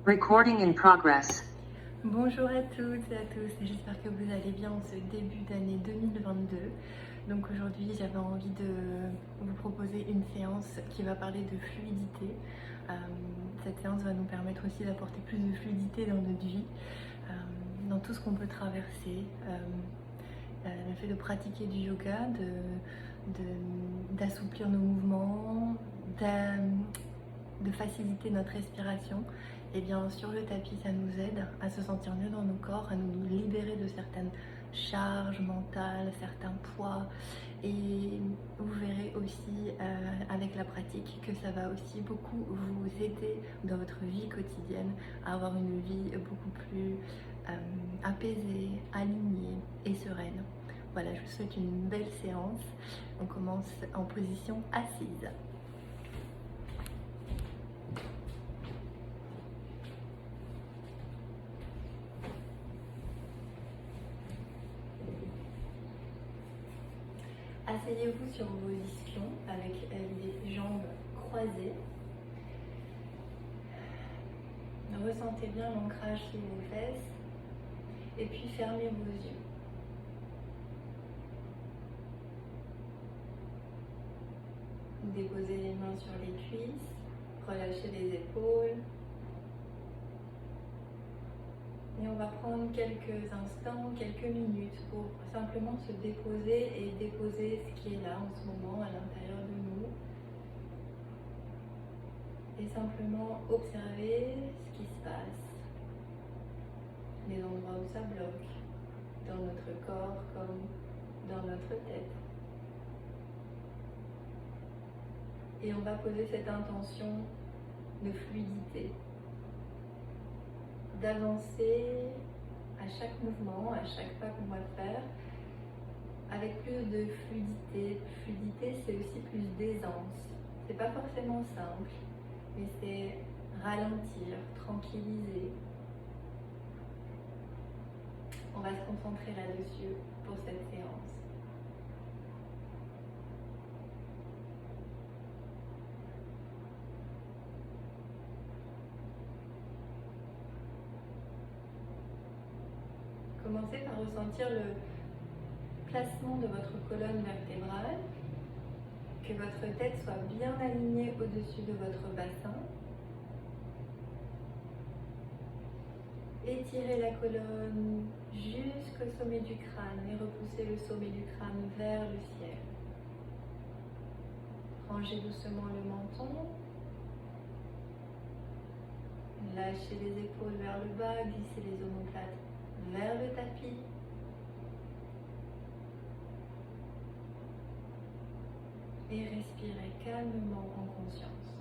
Recording in progress. Bonjour à toutes et à tous, j'espère que vous allez bien en ce début d'année 2022. Donc aujourd'hui j'avais envie de vous proposer une séance qui va parler de fluidité. Cette séance va nous permettre aussi d'apporter plus de fluidité dans notre vie, dans tout ce qu'on peut traverser. Le fait de pratiquer du yoga, d'assouplir nos mouvements, de faciliter notre respiration, et bien sur le tapis ça nous aide à se sentir mieux dans nos corps, à nous libérer de certaines charges mentales, certains poids, et vous verrez aussi avec la pratique que ça va aussi beaucoup vous aider dans votre vie quotidienne à avoir une vie beaucoup plus apaisée, alignée et sereine. Voilà, je vous souhaite une belle séance. On commence en position assise. Asseyez-vous sur vos ischions avec les jambes croisées. Ressentez bien l'ancrage sous vos fesses et puis fermez vos yeux. Déposez les mains sur les cuisses, relâchez les épaules. Et on va prendre quelques instants, quelques minutes pour simplement se déposer et déposer ce qui est là en ce moment à l'intérieur de nous. Et simplement observer ce qui se passe, les endroits où ça bloque, dans notre corps comme dans notre tête. Et on va poser cette intention de fluidité, d'avancer à chaque mouvement, à chaque pas qu'on va faire, avec plus de fluidité. Fluidité, c'est aussi plus d'aisance. C'est pas forcément simple, mais c'est ralentir, tranquilliser. On va se concentrer là-dessus pour cette séance. Commencez par ressentir le placement de votre colonne vertébrale, que votre tête soit bien alignée au-dessus de votre bassin. Étirez la colonne jusqu'au sommet du crâne et repoussez le sommet du crâne vers le ciel. Rangez doucement le menton. Lâchez les épaules vers le bas, glissez les omoplates vers le tapis. Et respirez calmement en conscience.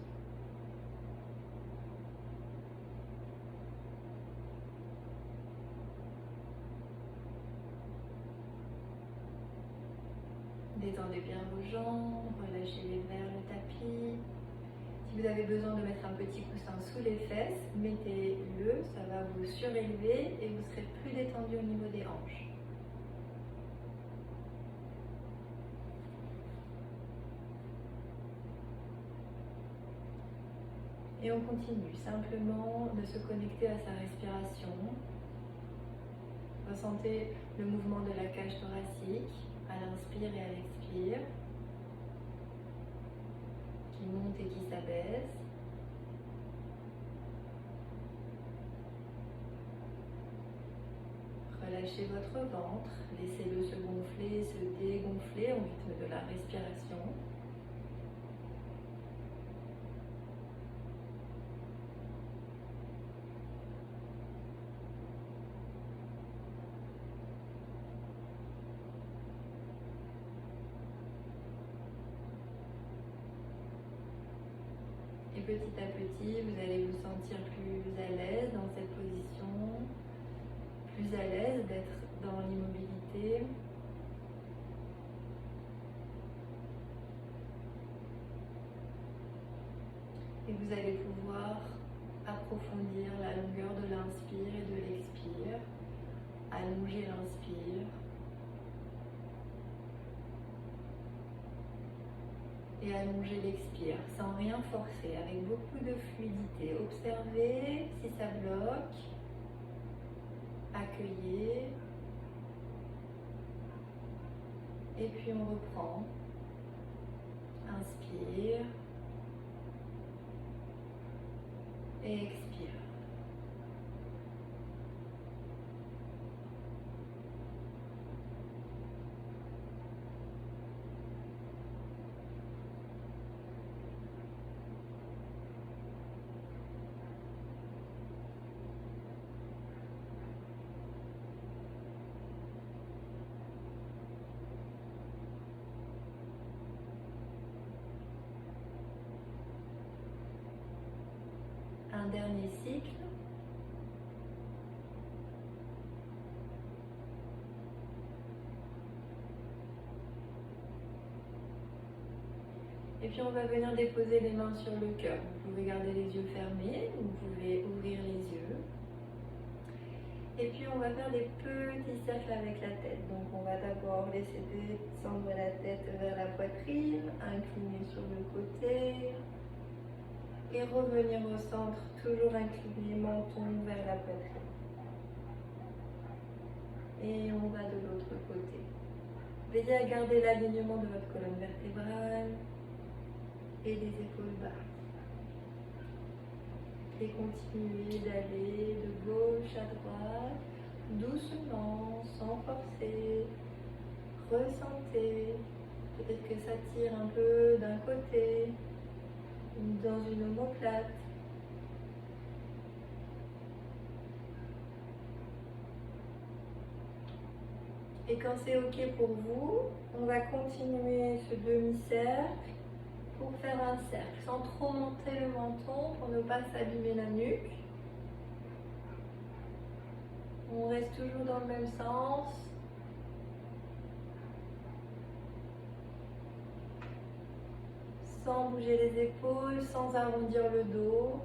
Détendez bien vos jambes, relâchez-les vers le tapis. Si vous avez besoin de mettre un petit coussin sous les fesses, mettez-le, ça va vous surélever et vous serez plus détendu au niveau des hanches. Et on continue simplement de se connecter à sa respiration. Ressentez le mouvement de la cage thoracique à l'inspire et à l'expire, qui monte et qui s'abaisse. Relâchez votre ventre, laissez-le se gonfler, se dégonfler au rythme de la respiration. Et petit à petit, vous allez vous sentir plus à l'aise dans cette position, plus à l'aise d'être dans l'immobilité. Et vous allez pouvoir approfondir la longueur de l'inspire et de l'expire, allonger l'inspire Et allongez l'expire sans rien forcer, avec beaucoup de fluidité. Observez si ça bloque. Accueillez. Et puis on reprend. Inspire. Et expire. Un dernier cycle. Et puis on va venir déposer les mains sur le cœur. Vous pouvez garder les yeux fermés, vous pouvez ouvrir les yeux. Et puis on va faire des petits cercles avec la tête. Donc on va d'abord laisser descendre la tête vers la poitrine, incliner sur le côté. Et revenir au centre, toujours incliné, menton vers la poitrine. Et on va de l'autre côté. Veillez à garder l'alignement de votre colonne vertébrale et les épaules basses. Et continuez d'aller de gauche à droite, doucement, sans forcer. Ressentez. Peut-être que ça tire un peu d'un côté, dans une omoplate. Et quand c'est ok pour vous, on va continuer ce demi-cercle pour faire un cercle, sans trop monter le menton pour ne pas s'abîmer la nuque. On reste toujours dans le même sens. Sans bouger les épaules, sans arrondir le dos.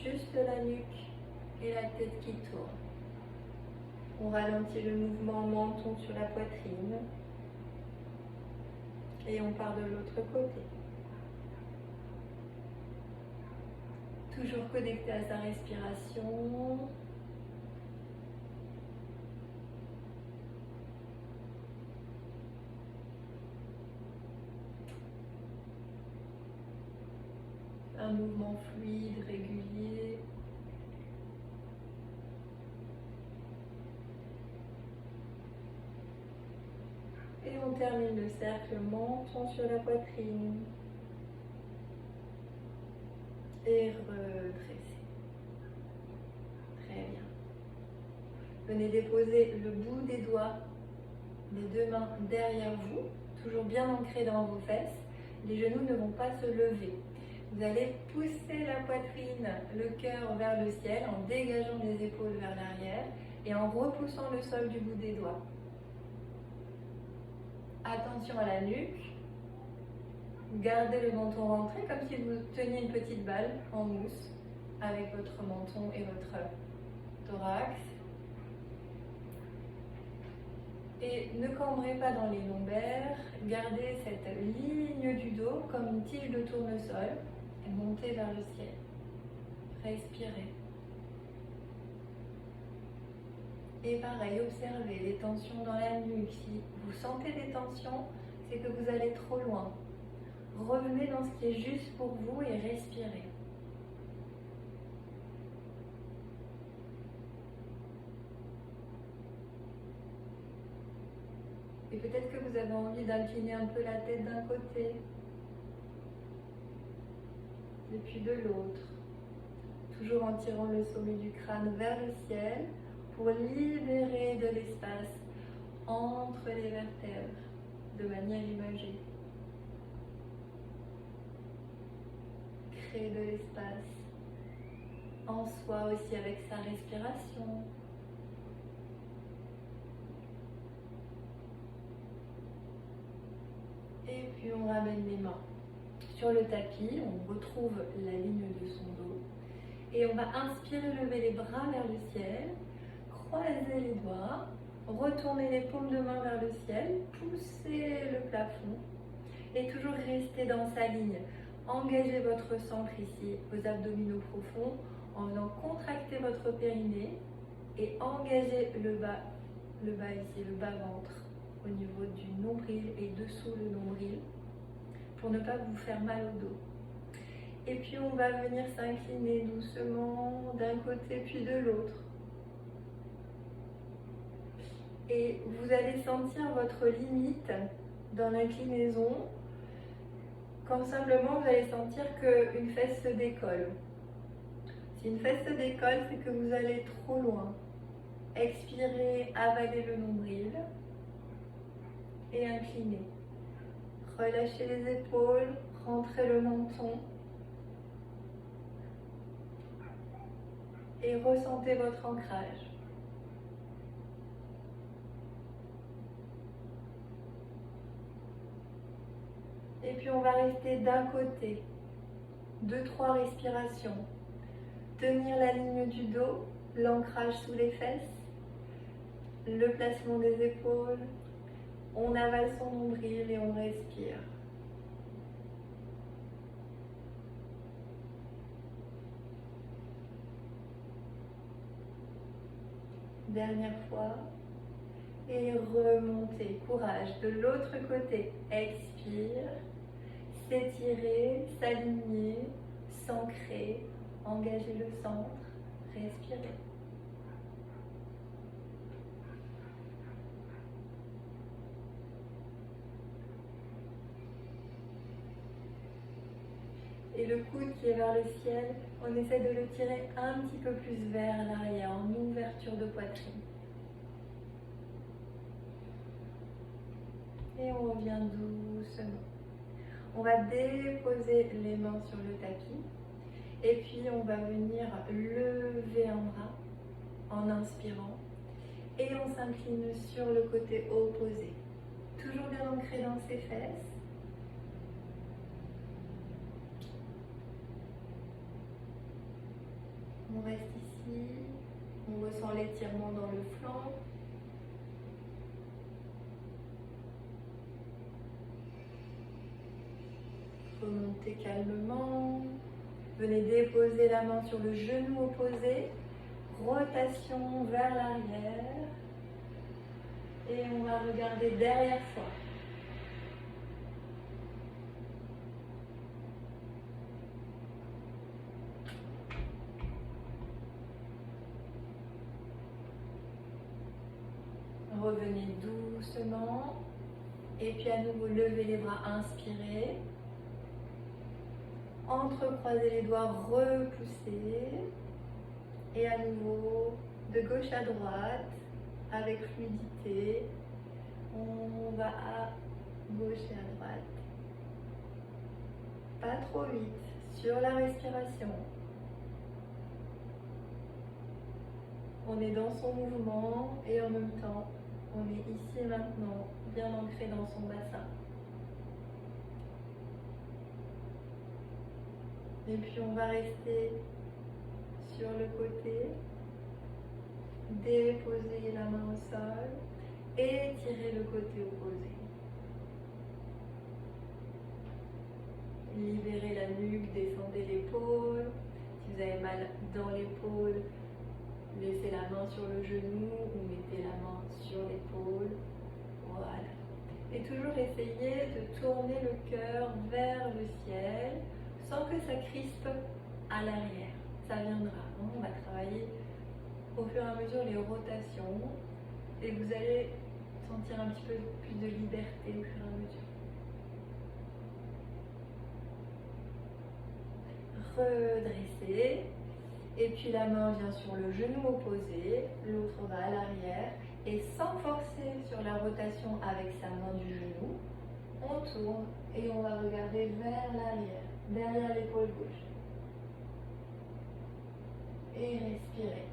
Juste la nuque et la tête qui tourne. On ralentit le mouvement menton sur la poitrine. Et on part de l'autre côté. Toujours connecté à sa respiration. Un mouvement fluide, régulier. Et on termine le cercle menton sur la poitrine. Et redresser. Très bien. Venez déposer le bout des doigts des deux mains derrière vous, toujours bien ancrés dans vos fesses. Les genoux ne vont pas se lever. Vous allez pousser la poitrine, le cœur vers le ciel en dégageant les épaules vers l'arrière et en repoussant le sol du bout des doigts. Attention à la nuque. Gardez le menton rentré comme si vous teniez une petite balle en mousse avec votre menton et votre thorax. Et ne cambrez pas dans les lombaires. Gardez cette ligne du dos comme une tige de tournesol et montez vers le ciel. Respirez. Et pareil, observez les tensions dans la nuque. Si vous sentez des tensions, c'est que vous allez trop loin. Revenez dans ce qui est juste pour vous et respirez. Et peut-être que vous avez envie d'incliner un peu la tête d'un côté, et puis de l'autre. Toujours en tirant le sommet du crâne vers le ciel pour libérer de l'espace entre les vertèbres de manière imagée. Créer de l'espace en soi aussi avec sa respiration. Et puis on ramène les mains sur le tapis, on retrouve la ligne de son dos. Et on va inspirer, lever les bras vers le ciel, croiser les doigts, Retournez les paumes de main vers le ciel, poussez le plafond et toujours restez dans sa ligne. Engagez votre centre ici aux abdominaux profonds en venant contracter votre périnée et engagez le bas ici, le bas ventre au niveau du nombril et dessous le nombril pour ne pas vous faire mal au dos. Et puis on va venir s'incliner doucement d'un côté puis de l'autre. Et vous allez sentir votre limite dans l'inclinaison quand simplement vous allez sentir qu'une fesse se décolle. Si une fesse se décolle, c'est que vous allez trop loin. Expirez, avalez le nombril et inclinez. Relâchez les épaules, rentrez le menton et ressentez votre ancrage. Et puis on va rester d'un côté, 2-3 respirations. Tenir la ligne du dos, l'ancrage sous les fesses, le placement des épaules. On avale son nombril et on respire. Dernière fois. Et remontez. Courage. De l'autre côté, expire. S'étirer, s'aligner, s'ancrer, engager le centre, respirer. Et le coude qui est vers le ciel, on essaie de le tirer un petit peu plus vers l'arrière, en ouverture de poitrine. Et on revient doucement. On va déposer les mains sur le tapis et puis on va venir lever un bras en inspirant et on s'incline sur le côté opposé. Toujours bien ancré dans ses fesses. On reste ici, on ressent l'étirement dans le flanc. Remontez calmement. Venez déposer la main sur le genou opposé. Rotation vers l'arrière. Et on va regarder derrière soi. Revenez doucement. Et puis à nouveau, levez les bras, inspirez. Entrecroisez les doigts, repoussez. Et à nouveau, de gauche à droite, avec fluidité. On va à gauche et à droite. Pas trop vite, sur la respiration. On est dans son mouvement et en même temps, on est ici et maintenant, bien ancré dans son bassin. Et puis on va rester sur le côté, déposer la main au sol et tirer le côté opposé. Libérez la nuque, descendez l'épaule. Si vous avez mal dans l'épaule, laissez la main sur le genou ou mettez la main sur l'épaule. Voilà. Et toujours essayez de tourner le cœur vers le ciel sans que ça crispe à l'arrière. Ça viendra. On va travailler au fur et à mesure les rotations et vous allez sentir un petit peu plus de liberté au fur et à mesure. Redressez. Et puis la main vient sur le genou opposé, l'autre va à l'arrière. Et sans forcer sur la rotation avec sa main du genou, on tourne et on va regarder vers l'arrière, derrière l'épaule gauche. Et respirez.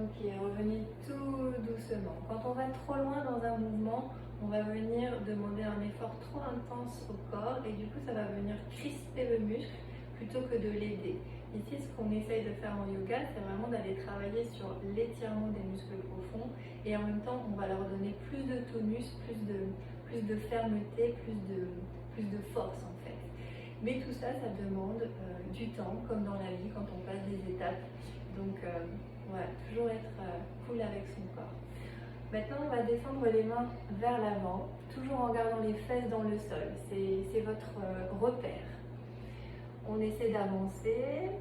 Ok, revenez tout doucement. Quand on va trop loin dans un mouvement, on va venir demander un effort trop intense au corps et du coup ça va venir crisper le muscle plutôt que de l'aider. Ici, ce qu'on essaye de faire en yoga, c'est vraiment d'aller travailler sur l'étirement des muscles profonds et en même temps, on va leur donner plus de tonus, plus de fermeté, plus de force en fait. Mais tout ça, ça demande du temps, comme dans la vie quand on passe des étapes. Donc, voilà, toujours être cool avec son corps. Maintenant, on va descendre les mains vers l'avant, toujours en gardant les fesses dans le sol. C'est votre repère. On essaie d'avancer.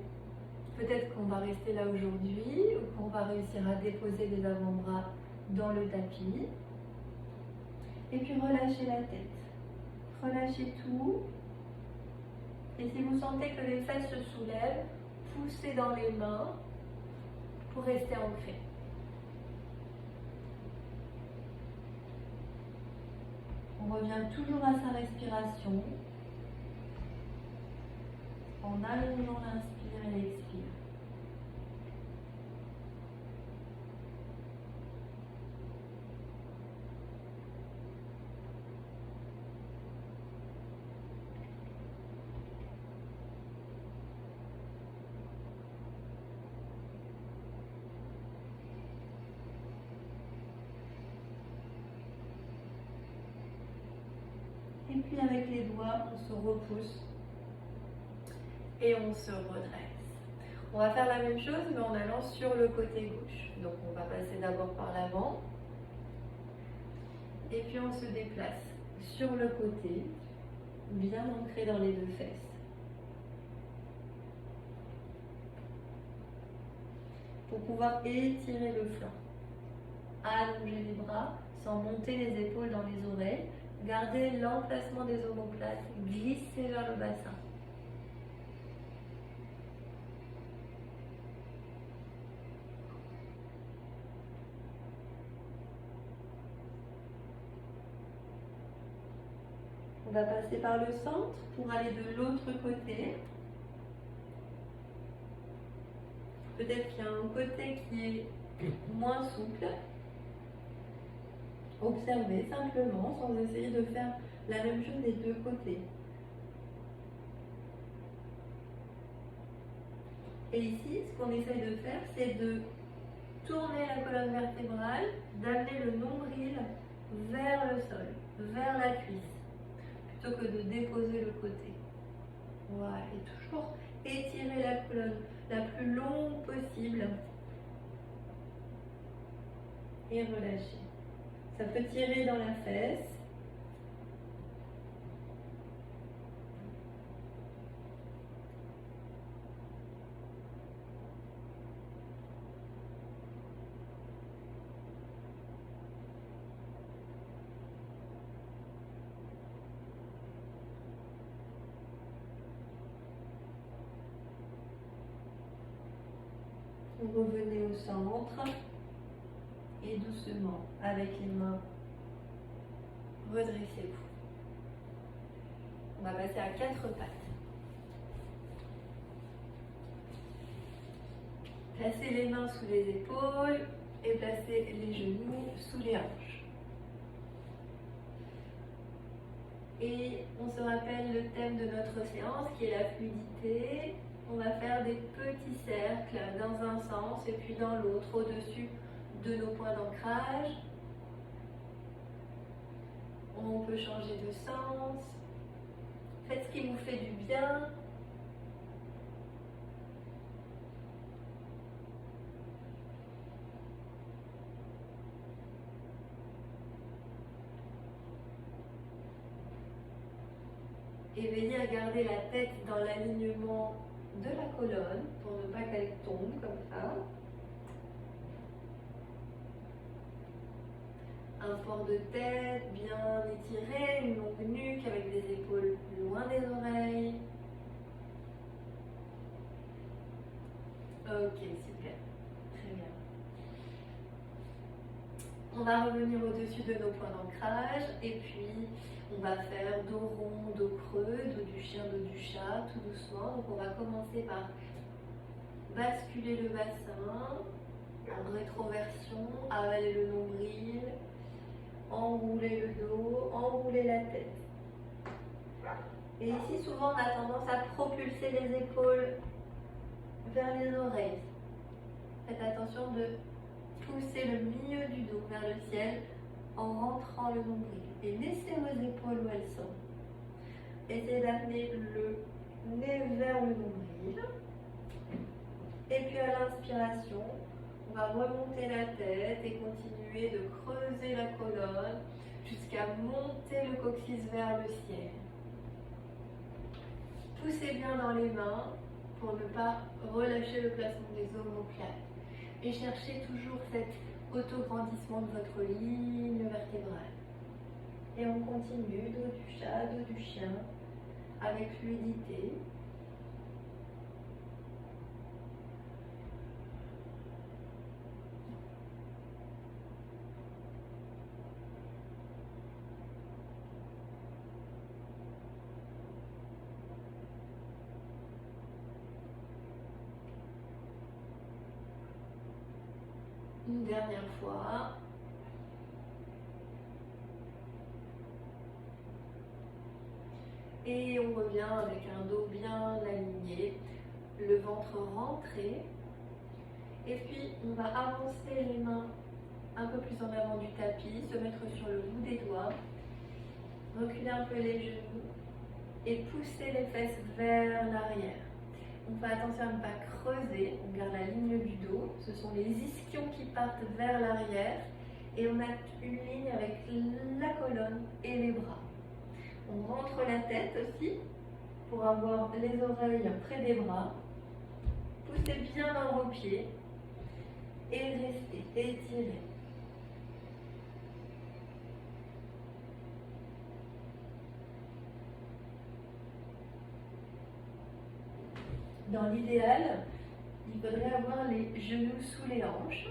Peut-être qu'on va rester là aujourd'hui ou qu'on va réussir à déposer les avant-bras dans le tapis. Et puis relâchez la tête. Relâchez tout. Et si vous sentez que les fesses se soulèvent, poussez dans les mains pour rester ancré. On revient toujours à sa respiration en allongeant l'inspire et l'expire. Et puis avec les doigts, on se repousse et on se redresse. On va faire la même chose mais en allant sur le côté gauche. Donc on va passer d'abord par l'avant et puis on se déplace sur le côté, bien ancré dans les deux fesses. Pour pouvoir étirer le flanc. Allonger les bras sans monter les épaules dans les oreilles. Gardez l'emplacement des omoplates, glissez vers le bassin. On va passer par le centre pour aller de l'autre côté. Peut-être qu'il y a un côté qui est moins souple. Observez simplement sans essayer de faire la même chose des deux côtés. Et ici, ce qu'on essaye de faire, c'est de tourner la colonne vertébrale, d'amener le nombril vers le sol, vers la cuisse, plutôt que de déposer le côté. Voilà, et toujours étirer la colonne la plus longue possible et relâcher. Ça peut tirer dans la fesse. Vous revenez au centre et doucement, avec les mains, redressez-vous. On va passer à 4 pattes. Placez les mains sous les épaules et placez les genoux sous les hanches. Et on se rappelle le thème de notre séance qui est la fluidité. On va faire des petits cercles dans un sens et puis dans l'autre, au-dessus de nos points d'ancrage. On peut changer de sens. Faites ce qui vous fait du bien. Et veillez à garder la tête dans l'alignement de la colonne pour ne pas qu'elle tombe comme ça. Un port de tête bien étiré, une longue nuque avec des épaules loin des oreilles. Ok, super. Très bien. On va revenir au-dessus de nos points d'ancrage et puis on va faire dos rond, dos creux, dos du chien, dos du chat, tout doucement. Donc on va commencer par basculer le bassin Rétroversion, avaler le nombril, enrouler le dos, enrouler la tête. Et ici, souvent, on a tendance à propulser les épaules vers les oreilles. Faites attention de pousser le milieu du dos vers le ciel en rentrant le nombril. Et laissez vos épaules où elles sont. Essayez d'amener le nez vers le nombril. Et puis à l'inspiration, on va remonter la tête et continuer de creuser la colonne jusqu'à monter le coccyx vers le ciel. Poussez bien dans les mains pour ne pas relâcher le placement des omoplates. Et cherchez toujours cet autograndissement de votre ligne vertébrale. Et on continue, dos du chat, dos du chien, avec fluidité. Une dernière fois. Et on revient avec un dos bien aligné, le ventre rentré. Et puis on va avancer les mains un peu plus en avant du tapis, se mettre sur le bout des doigts, reculer un peu les genoux et pousser les fesses vers l'arrière. On fait attention à ne pas creuser, on garde la ligne du dos, ce sont les ischions qui partent vers l'arrière et on a une ligne avec la colonne et les bras. On rentre la tête aussi pour avoir les oreilles près des bras. Poussez bien dans vos pieds et restez, étirez. Dans l'idéal, il faudrait avoir les genoux sous les hanches.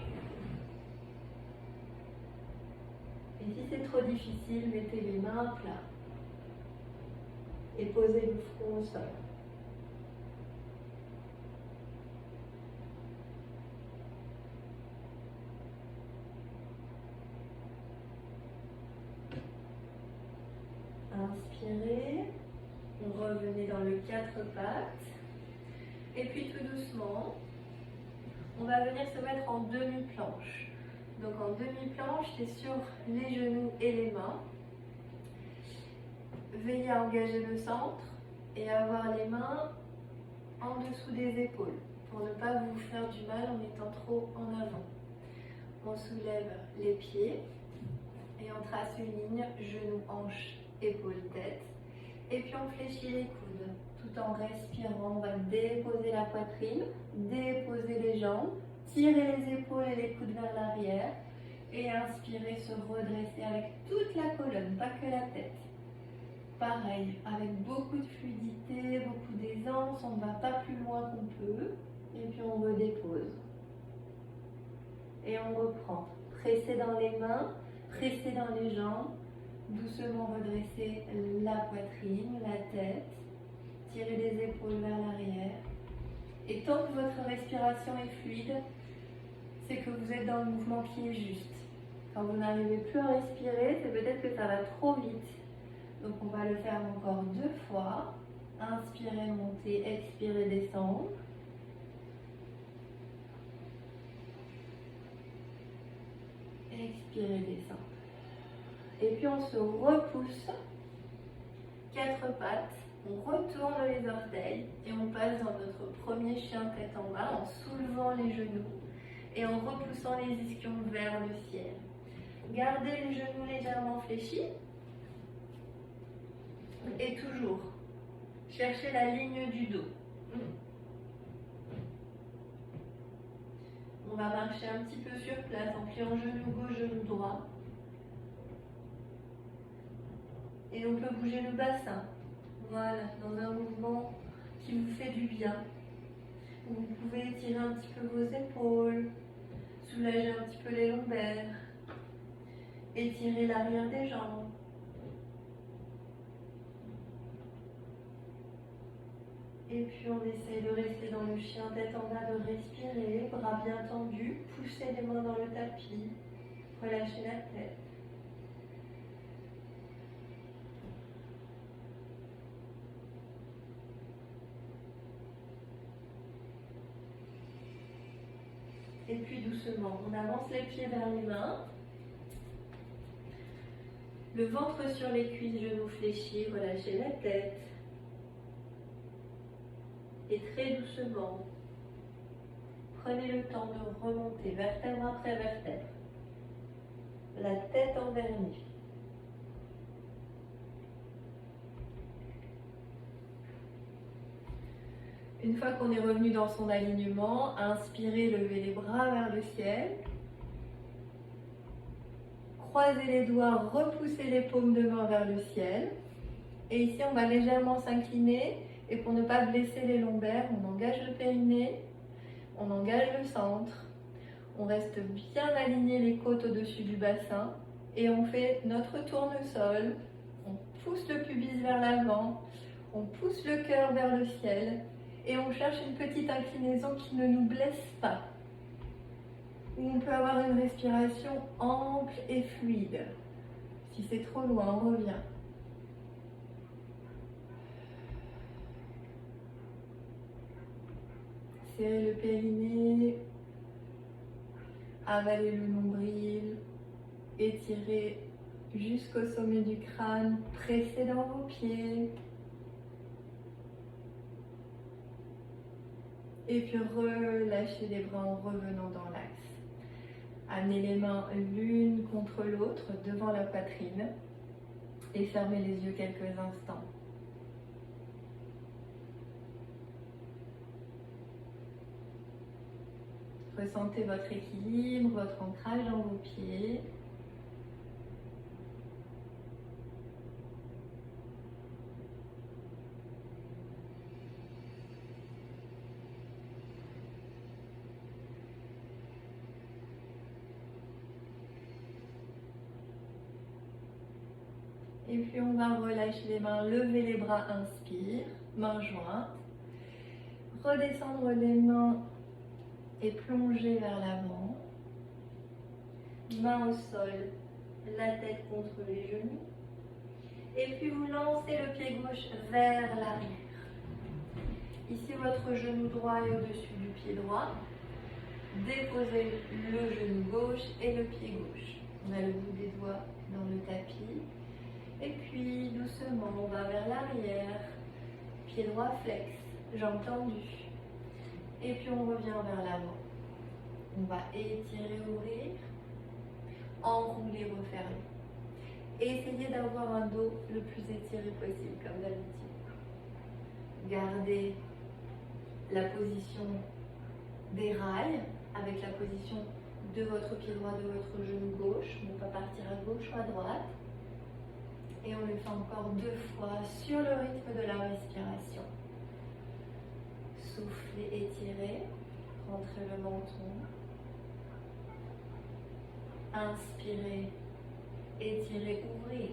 Et si c'est trop difficile, mettez les mains à plat et posez le front au sol. Inspirez, revenez dans le 4 pattes. Et puis tout doucement, on va venir se mettre en demi-planche. Donc en demi-planche, c'est sur les genoux et les mains. Veillez à engager le centre et avoir les mains en dessous des épaules pour ne pas vous faire du mal en étant trop en avant. On soulève les pieds et on trace une ligne, genoux, hanches, épaules, tête. Et puis on fléchit les coudes. Tout en respirant, on va déposer la poitrine, déposer les jambes, tirer les épaules et les coudes vers l'arrière et inspirer, se redresser avec toute la colonne, pas que la tête. Pareil, avec beaucoup de fluidité, beaucoup d'aisance, on ne va pas plus loin qu'on peut et puis on redépose. Et on reprend. Pressez dans les mains, pressez dans les jambes, doucement redresser la poitrine, la tête. Tirez les épaules vers l'arrière. Et tant que votre respiration est fluide, c'est que vous êtes dans le mouvement qui est juste. Quand vous n'arrivez plus à respirer, c'est peut-être que ça va trop vite. Donc on va le faire encore 2 fois. Inspirez, montez, expirez, descendre. Expirez, descendre. Et puis on se repousse. 4 pattes. On retourne les orteils et on passe dans notre premier chien tête en bas en soulevant les genoux et en repoussant les ischions vers le ciel. Gardez les genoux légèrement fléchis et toujours cherchez la ligne du dos. On va marcher un petit peu sur place en pliant genou gauche, genou droit. Et on peut bouger le bassin. Voilà, dans un mouvement qui vous fait du bien. Vous pouvez étirer un petit peu vos épaules, soulager un petit peu les lombaires, étirer l'arrière des jambes. Et puis on essaye de rester dans le chien tête en bas, de respirer, bras bien tendus, poussez les mains dans le tapis, relâchez la tête. Et puis doucement, on avance les pieds vers les mains. Le ventre sur les cuisses, genoux fléchis, relâchez la tête. Et très doucement, prenez le temps de remonter vertèbre après vertèbre. La tête en vernis. Une fois qu'on est revenu dans son alignement, inspirez, levez les bras vers le ciel. Croisez les doigts, repoussez les paumes de main vers le ciel. Et ici, on va légèrement s'incliner. Et pour ne pas blesser les lombaires, on engage le périnée, on engage le centre. On reste bien aligné les côtes au-dessus du bassin. Et on fait notre tournesol. On pousse le pubis vers l'avant. On pousse le cœur vers le ciel. Et on cherche une petite inclinaison qui ne nous blesse pas. Où on peut avoir une respiration ample et fluide. Si c'est trop loin, on revient. Serrez le périnée. Avalez le nombril. Étirez jusqu'au sommet du crâne. Pressez dans vos pieds. Et puis relâchez les bras en revenant dans l'axe. Amenez les mains l'une contre l'autre devant la poitrine et fermez les yeux quelques instants. Ressentez votre équilibre, votre ancrage dans vos pieds. Et puis on va relâcher les mains, lever les bras, inspire, mains jointes. Redescendre les mains et plonger vers l'avant. Main au sol, la tête contre les genoux. Et puis vous lancez le pied gauche vers l'arrière. Ici votre genou droit est au-dessus du pied droit. Déposez le genou gauche et le pied gauche. On a le bout des doigts dans le tapis. Et puis doucement, on va vers l'arrière. Pied droit flex, jambes tendues. Et puis on revient vers l'avant. On va étirer, ouvrir, enrouler, refermer. Et essayez d'avoir un dos le plus étiré possible, comme d'habitude. Gardez la position des rails avec la position de votre pied droit, de votre genou gauche. Ne pas partir à gauche ou à droite. Et on le fait encore 2 fois sur le rythme de la respiration. Soufflez, étirez, rentrez le menton. Inspirez, étirez, ouvrir.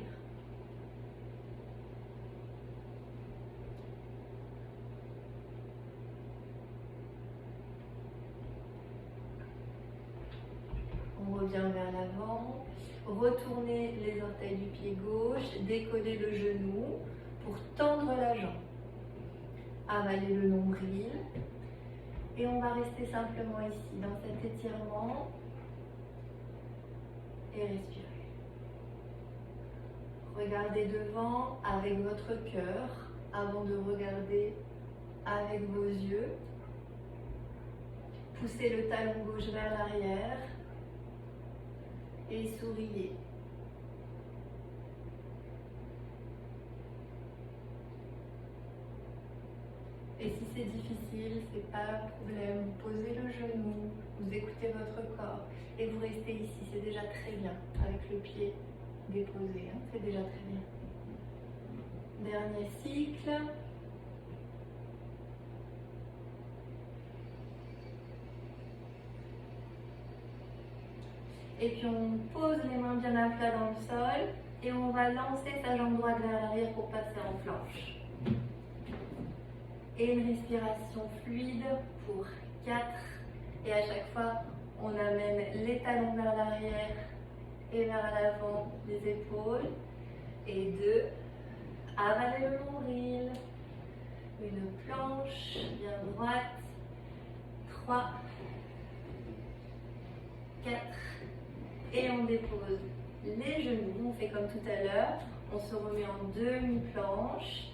On revient vers l'avant. Retournez les orteils du pied gauche, décollez le genou pour tendre la jambe. Avalez le nombril. Et on va rester simplement ici, dans cet étirement. Et respirez. Regardez devant avec votre cœur avant de regarder avec vos yeux. Poussez le talon gauche vers l'arrière. Et souriez. Et si c'est difficile, c'est pas un problème. Vous posez le genou, vous écoutez votre corps et vous restez ici. C'est déjà très bien avec le pied déposé. Hein, c'est déjà très bien. Dernier cycle. Et puis on pose les mains bien à plat dans le sol et on va lancer sa jambe droite vers l'arrière pour passer en planche. Et une respiration fluide pour 4. Et à chaque fois, on amène les talons vers l'arrière et vers l'avant des épaules. Et 2, avaler le nombril. Une planche bien droite. 3, 4. Et on dépose les genoux. On fait comme tout à l'heure. On se remet en demi-planche.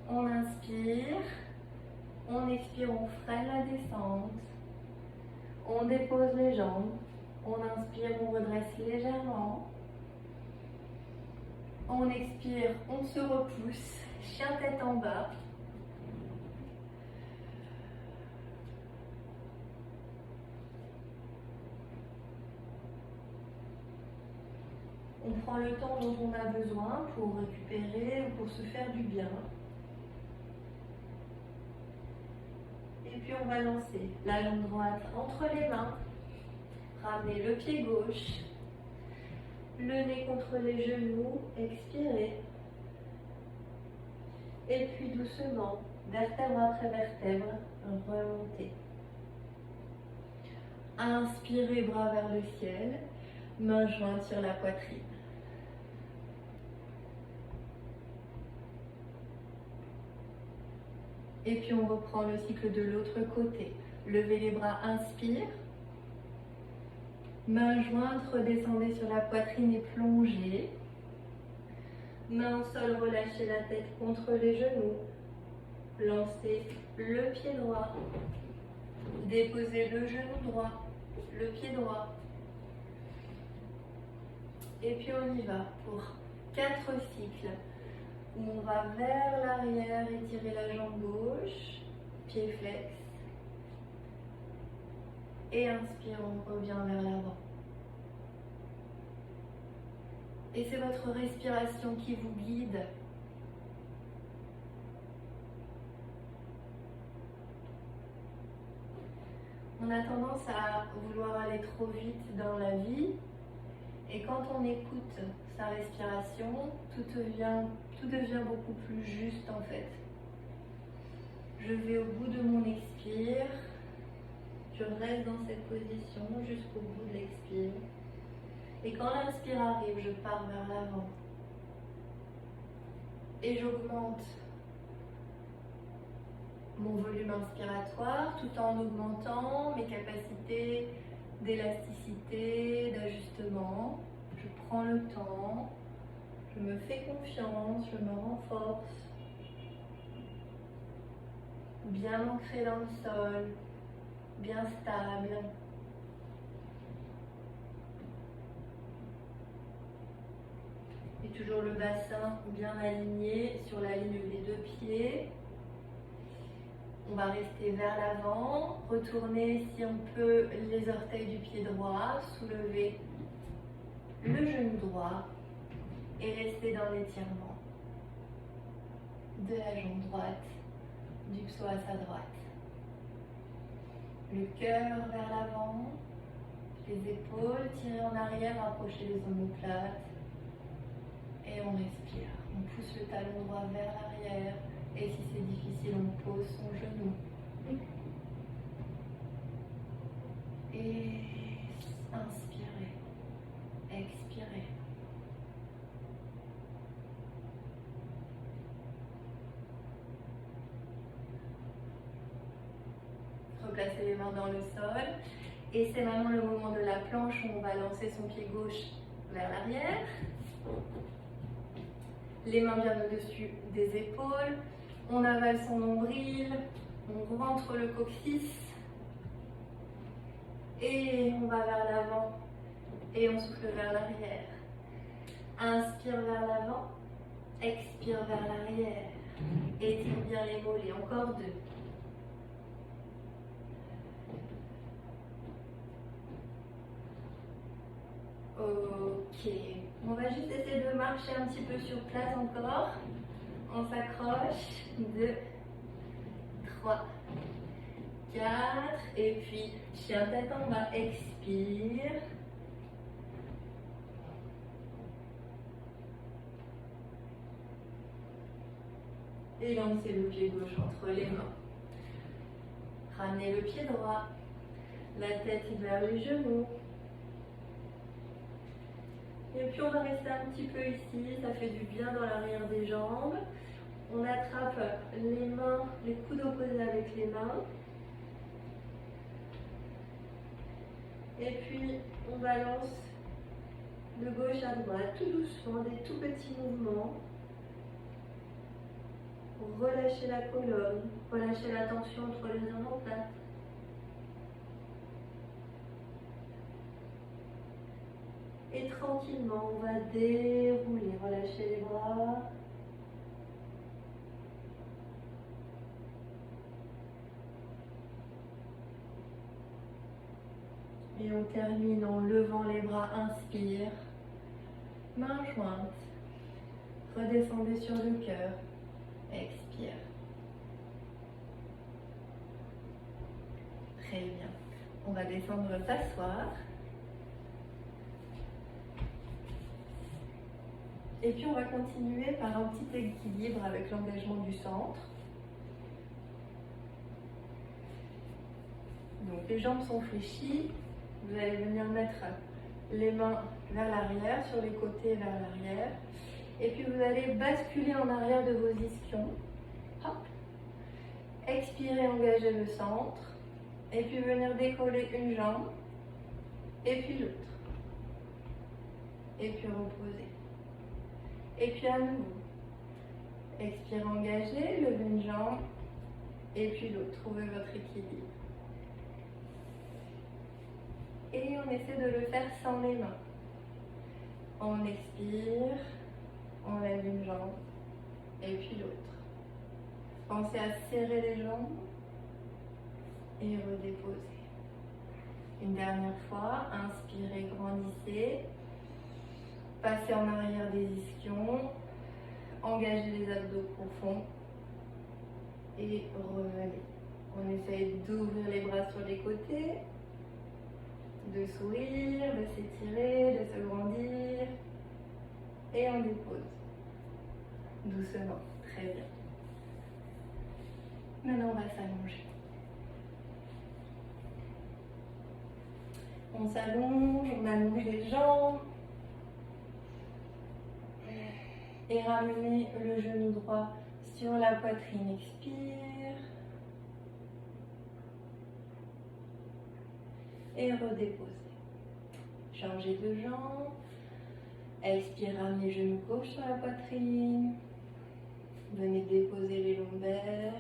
On inspire. On expire, on freine la descente. On dépose les jambes. On inspire, on redresse légèrement. On expire, on se repousse. Chien tête en bas. On prend le temps dont on a besoin pour récupérer ou pour se faire du bien. Et puis on va lancer la jambe droite entre les mains. Ramenez le pied gauche. Le nez contre les genoux. Expirez. Et puis doucement, vertèbre après vertèbre, remontez. Inspirez, bras vers le ciel. Mains jointes sur la poitrine. Et puis on reprend le cycle de l'autre côté. Levez les bras, inspire. Mains jointes, redescendez sur la poitrine et plongez. Main au sol, relâchez la tête contre les genoux. Lancez le pied droit. Déposez le genou droit, le pied droit. Et puis on y va pour 4 cycles. Où on va vers l'arrière, étirer la jambe gauche, pied flex. Et inspire, on revient vers l'avant. Et c'est votre respiration qui vous guide. On a tendance à vouloir aller trop vite dans la vie. Et quand on écoute sa respiration, tout devient beaucoup plus juste en fait. Je vais au bout de mon expire. Je reste dans cette position jusqu'au bout de l'expire. Et quand l'inspire arrive, je pars vers l'avant. Et j'augmente mon volume inspiratoire tout en augmentant mes capacités d'élasticité, d'ajustement. Je prends le temps, je me fais confiance, je me renforce. Bien ancré dans le sol, bien stable. Et toujours le bassin bien aligné sur la ligne des 2 pieds. On va rester vers l'avant, retourner si on peut les orteils du pied droit, soulever le genou droit et rester dans l'étirement de la jambe droite, du psoas à droite. Le cœur vers l'avant, les épaules tirées en arrière, rapprochez les omoplates et on respire. On pousse le talon droit vers l'arrière. Et si c'est difficile, on pose son genou. Et inspirez, expirez. Replacez les mains dans le sol. Et c'est maintenant le moment de la planche où on va lancer son pied gauche vers l'arrière. Les mains bien au-dessus des épaules. On avale son nombril, on rentre le coccyx et on va vers l'avant et on souffle vers l'arrière. Inspire vers l'avant, expire vers l'arrière. Étire bien les mollets, encore 2. Ok, on va juste essayer de marcher un petit peu sur place encore. On s'accroche, 2, 3, 4, et puis chien tête en bas, expire. Et lancez le pied gauche entre les mains. Ramenez le pied droit. La tête vers les genoux. Et puis on va rester un petit peu ici, ça fait du bien dans l'arrière des jambes. On attrape les mains, les coudes opposés avec les mains. Et puis on balance de gauche à droite, tout doucement, des tout petits mouvements. Relâchez la colonne, relâchez la tension entre les omoplates. Et tranquillement, on va dérouler, relâcher les bras. Et on termine en levant les bras, inspire, main jointe, redescendez sur le cœur, expire. Très bien. On va descendre s'asseoir. Et puis on va continuer par un petit équilibre avec l'engagement du centre. Donc les jambes sont fléchies. Vous allez venir mettre les mains vers l'arrière, sur les côtés vers l'arrière. Et puis vous allez basculer en arrière de vos ischions. Hop. Expirez, engagez le centre. Et puis venir décoller une jambe. Et puis l'autre. Et puis reposer. Et puis à nouveau. Expirez, engagez, levez une jambe. Et puis l'autre. Trouvez votre équilibre. Et on essaie de le faire sans les mains. On expire, on lève une jambe, et puis l'autre. Pensez à serrer les jambes et redéposer. Une dernière fois, inspirez, grandissez. Passez en arrière des ischions. Engagez les abdos profonds. Et revenez. On essaye d'ouvrir les bras sur les côtés. De sourire, de s'étirer, de se grandir. Et on dépose. Doucement. Très bien. Maintenant, on va s'allonger. On s'allonge, on allonge les jambes. Et ramenez le genou droit sur la poitrine. Expire. Et redéposez. Changez de jambe. Expire, ramenez le genou gauche sur la poitrine. Venez déposer les lombaires.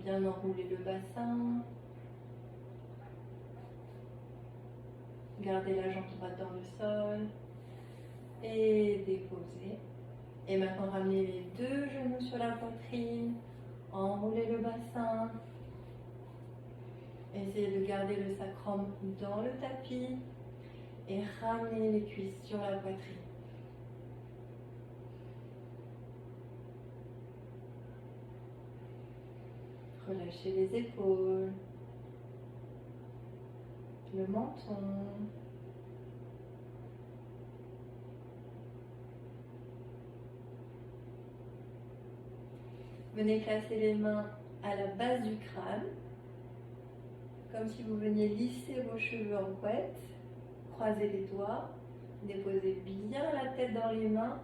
Bien enrouler le bassin. Gardez la jambe droite dans le sol. Et déposez. Et maintenant, ramenez les deux genoux sur la poitrine. Enroulez le bassin. Essayez de garder le sacrum dans le tapis. Et ramenez les cuisses sur la poitrine. Relâchez les épaules. Le menton. Venez placer les mains à la base du crâne, comme si vous veniez lisser vos cheveux en couette. Croisez les doigts, déposez bien la tête dans les mains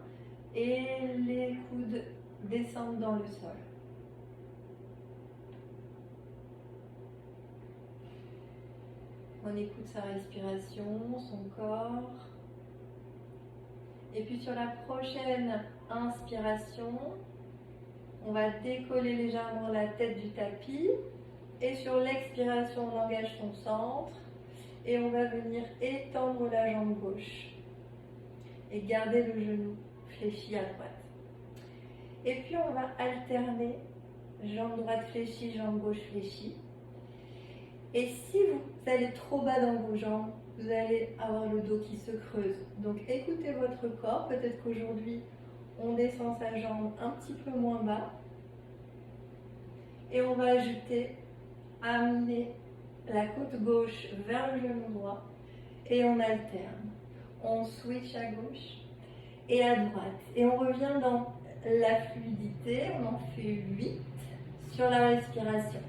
et les coudes descendent dans le sol. On écoute sa respiration, son corps. Et puis sur la prochaine inspiration, on va décoller légèrement la tête du tapis. Et sur l'expiration, on engage son centre. Et on va venir étendre la jambe gauche. Et garder le genou fléchi à droite. Et puis on va alterner jambe droite fléchie, jambe gauche fléchie. Et si vous allez trop bas dans vos jambes, vous allez avoir le dos qui se creuse. Donc écoutez votre corps. Peut-être qu'aujourd'hui, on descend sa jambe un petit peu moins bas. Et on va ajouter, amener la côte gauche vers le genou droit. Et on alterne. On switch à gauche et à droite. Et on revient dans la fluidité, on en fait 8 sur la respiration.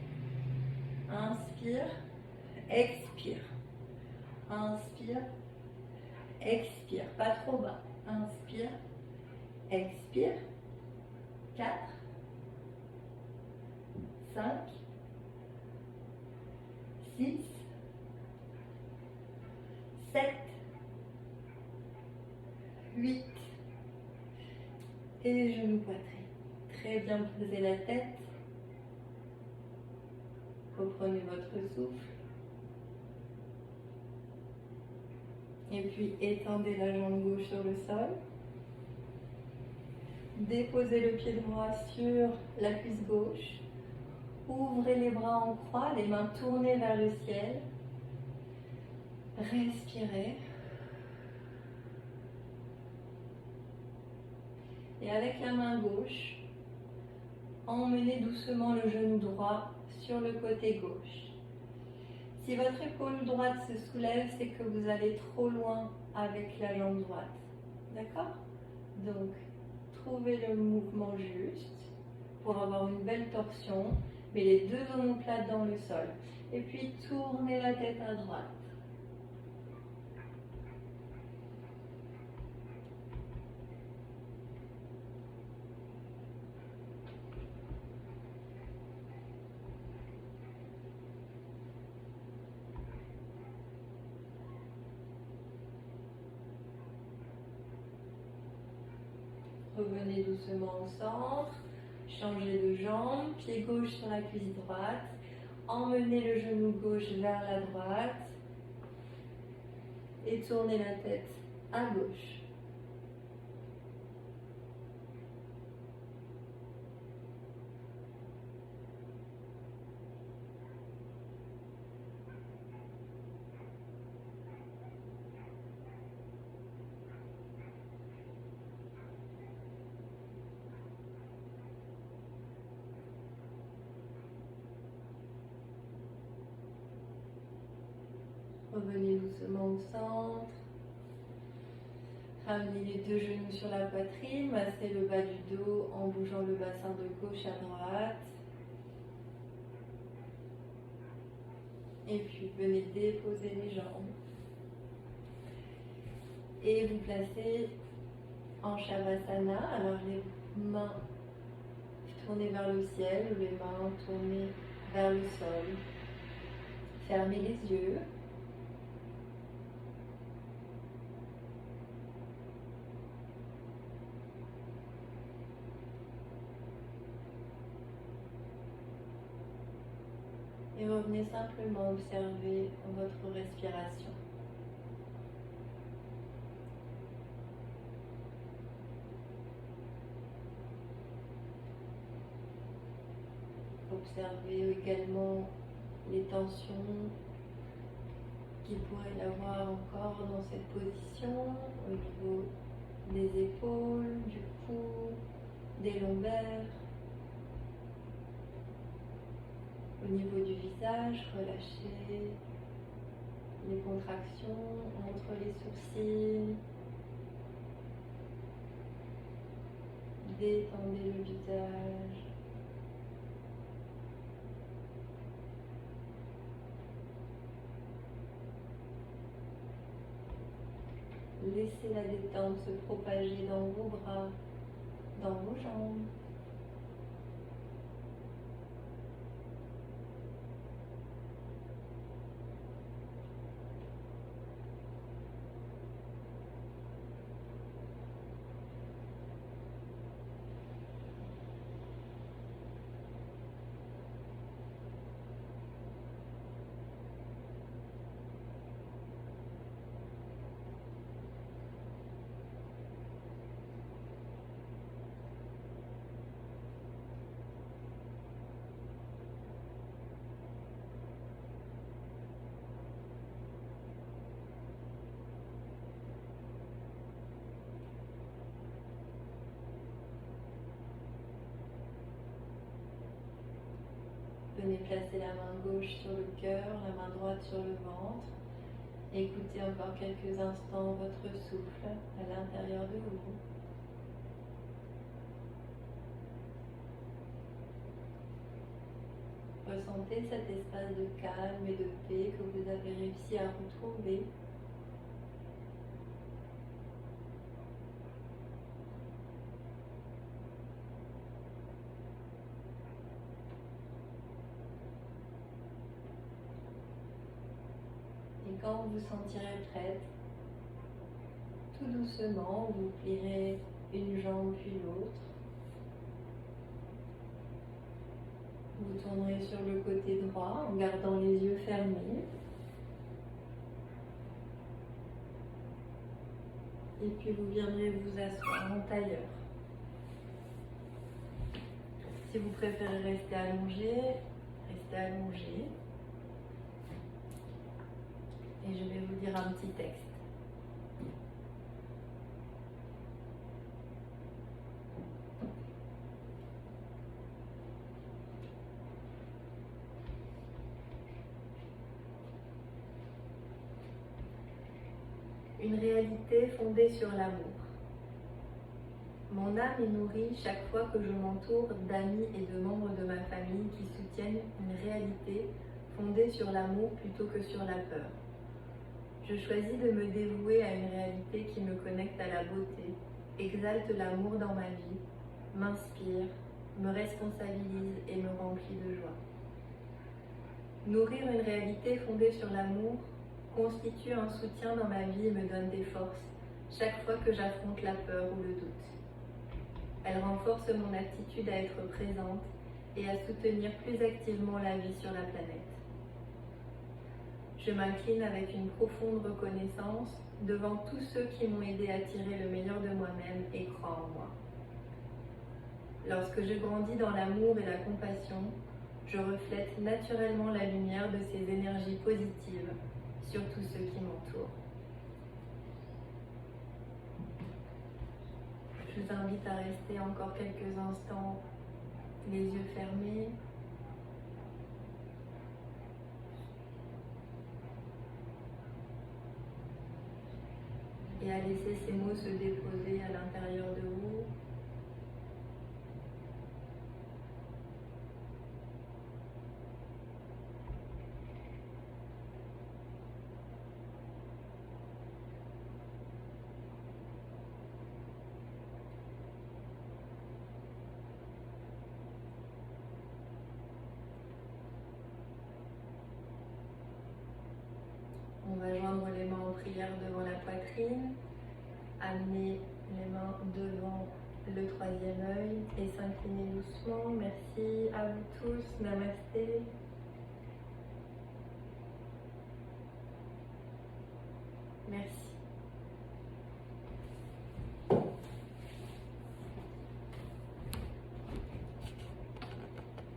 Inspire, expire. Inspire, expire. Pas trop bas. Inspire, expire. 4, 5, 6, 7, 8. Et les genoux poitrine. Très bien, posez la tête. Reprenez votre souffle. Et puis étendez la jambe gauche sur le sol. Déposez le pied droit sur la cuisse gauche. Ouvrez les bras en croix, les mains tournées vers le ciel. Respirez. Et avec la main gauche, emmenez doucement le genou droit sur le côté gauche. Si votre épaule droite se soulève, c'est que vous allez trop loin avec la jambe droite. D'accord? Donc, trouvez le mouvement juste pour avoir une belle torsion, mais les deux omoplates dans le sol. Et puis, tournez la tête à droite. Revenez doucement au centre, changez de jambe, pied gauche sur la cuisse droite, emmenez le genou gauche vers la droite et tournez la tête à gauche. Revenez doucement au centre. Ramenez les deux genoux sur la poitrine, massez le bas du dos en bougeant le bassin de gauche à droite. Et puis venez déposer les jambes. Et vous placez en Shavasana. Alors les mains tournées vers le ciel ou les mains tournées vers le sol. Fermez les yeux. Et revenez simplement observer votre respiration. Observez également les tensions qu'il pourrait y avoir encore dans cette position, au niveau des épaules, du cou, des lombaires. Au niveau du visage, relâchez les contractions entre les sourcils. Détendez le visage. Laissez la détente se propager dans vos bras, dans vos jambes. Venez placer la main gauche sur le cœur, la main droite sur le ventre. Écoutez encore quelques instants votre souffle à l'intérieur de vous. ressentez cet espace de calme et de paix que vous avez réussi à retrouver. Et quand vous vous sentirez prête, tout doucement, vous plierez une jambe puis l'autre. Vous tournerez sur le côté droit en gardant les yeux fermés. Et puis vous viendrez vous asseoir en tailleur. Si vous préférez rester allongé, restez allongé. Et je vais vous dire un petit texte. Une réalité fondée sur l'amour. Mon âme est nourrie chaque fois que je m'entoure d'amis et de membres de ma famille qui soutiennent une réalité fondée sur l'amour plutôt que sur la peur. Je choisis de me dévouer à une réalité qui me connecte à la beauté, exalte l'amour dans ma vie, m'inspire, me responsabilise et me remplit de joie. Nourrir une réalité fondée sur l'amour constitue un soutien dans ma vie et me donne des forces chaque fois que j'affronte la peur ou le doute. Elle renforce mon aptitude à être présente et à soutenir plus activement la vie sur la planète. Je m'incline avec une profonde reconnaissance devant tous ceux qui m'ont aidé à tirer le meilleur de moi-même et croient en moi. Lorsque je grandis dans l'amour et la compassion, je reflète naturellement la lumière de ces énergies positives sur tous ceux qui m'entourent. Je vous invite à rester encore quelques instants les yeux fermés. Et à laisser ces mots se déposer à l'intérieur de vous. On va joindre les mains en prière devant la poitrine, amener les mains devant le troisième œil et s'incliner doucement. Merci à vous tous. Namasté.